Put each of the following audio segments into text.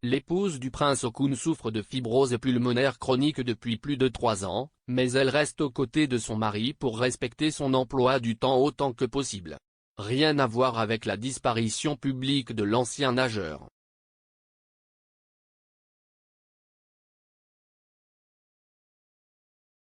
L'épouse du prince Haakon souffre de fibrose pulmonaire chronique depuis plus de 3 ans, mais elle reste aux côtés de son mari pour respecter son emploi du temps autant que possible. Rien à voir avec la disparition publique de l'ancien nageur.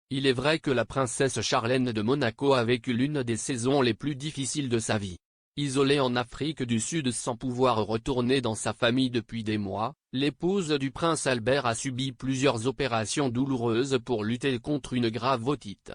Il est vrai que la princesse Charlène de Monaco a vécu l'une des saisons les plus difficiles de sa vie. Isolée en Afrique du Sud sans pouvoir retourner dans sa famille depuis des mois, l'épouse du prince Albert a subi plusieurs opérations douloureuses pour lutter contre une grave otite.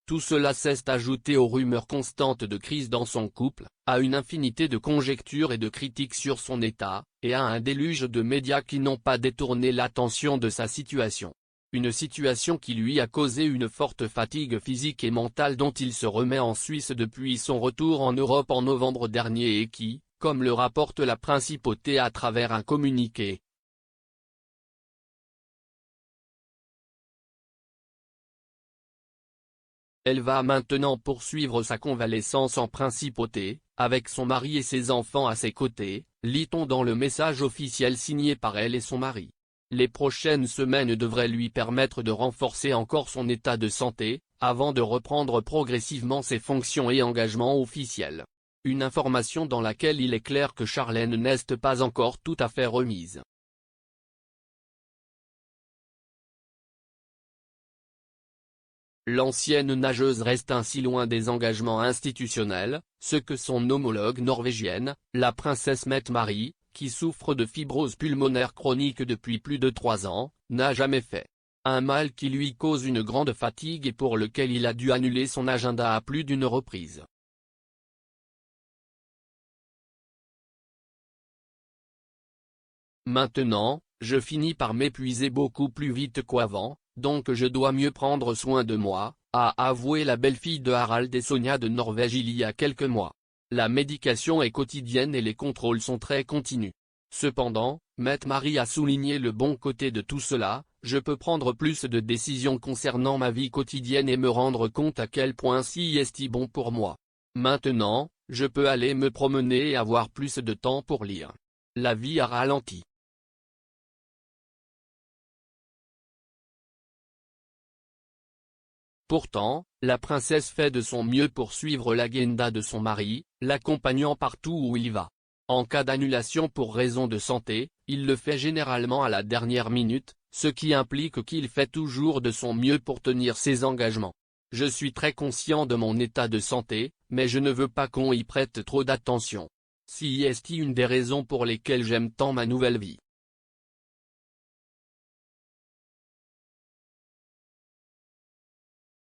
Tout cela s'est ajouté aux rumeurs constantes de crise dans son couple, à une infinité de conjectures et de critiques sur son état, et à un déluge de médias qui n'ont pas détourné l'attention de sa situation. Une situation qui lui a causé une forte fatigue physique et mentale dont il se remet en Suisse depuis son retour en Europe en novembre dernier et qui, comme le rapporte la principauté à travers un communiqué, elle va maintenant poursuivre sa convalescence en principauté, avec son mari et ses enfants à ses côtés, lit-on dans le message officiel signé par elle et son mari. Les prochaines semaines devraient lui permettre de renforcer encore son état de santé, avant de reprendre progressivement ses fonctions et engagements officiels. Une information dans laquelle il est clair que Charlène n'est pas encore tout à fait remise. L'ancienne nageuse reste ainsi loin des engagements institutionnels, ce que son homologue norvégienne, la princesse Mette-Marie, qui souffre de fibrose pulmonaire chronique depuis plus de 3 ans, n'a jamais fait. Un mal qui lui cause une grande fatigue et pour lequel il a dû annuler son agenda à plus d'une reprise. Maintenant, je finis par m'épuiser beaucoup plus vite qu'avant, donc je dois mieux prendre soin de moi, a avoué la belle-fille de Harald et Sonia de Norvège il y a quelques mois. La médication est quotidienne et les contrôles sont très continus. Cependant, Mette-Marie a souligné le bon côté de tout cela, je peux prendre plus de décisions concernant ma vie quotidienne et me rendre compte à quel point ci est bon pour moi. Maintenant, je peux aller me promener et avoir plus de temps pour lire. La vie a ralenti. Pourtant, la princesse fait de son mieux pour suivre l'agenda de son mari, l'accompagnant partout où il va. En cas d'annulation pour raison de santé, il le fait généralement à la dernière minute, ce qui implique qu'il fait toujours de son mieux pour tenir ses engagements. Je suis très conscient de mon état de santé, mais je ne veux pas qu'on y prête trop d'attention. Si est une des raisons pour lesquelles j'aime tant ma nouvelle vie.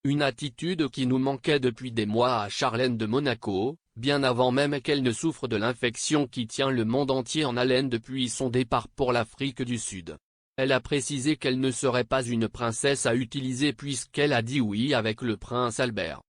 Une attitude qui nous manquait depuis des mois à Charlène de Monaco, bien avant même qu'elle ne souffre de l'infection qui tient le monde entier en haleine depuis son départ pour l'Afrique du Sud. Elle a précisé qu'elle ne serait pas une princesse à utiliser puisqu'elle a dit oui avec le prince Albert.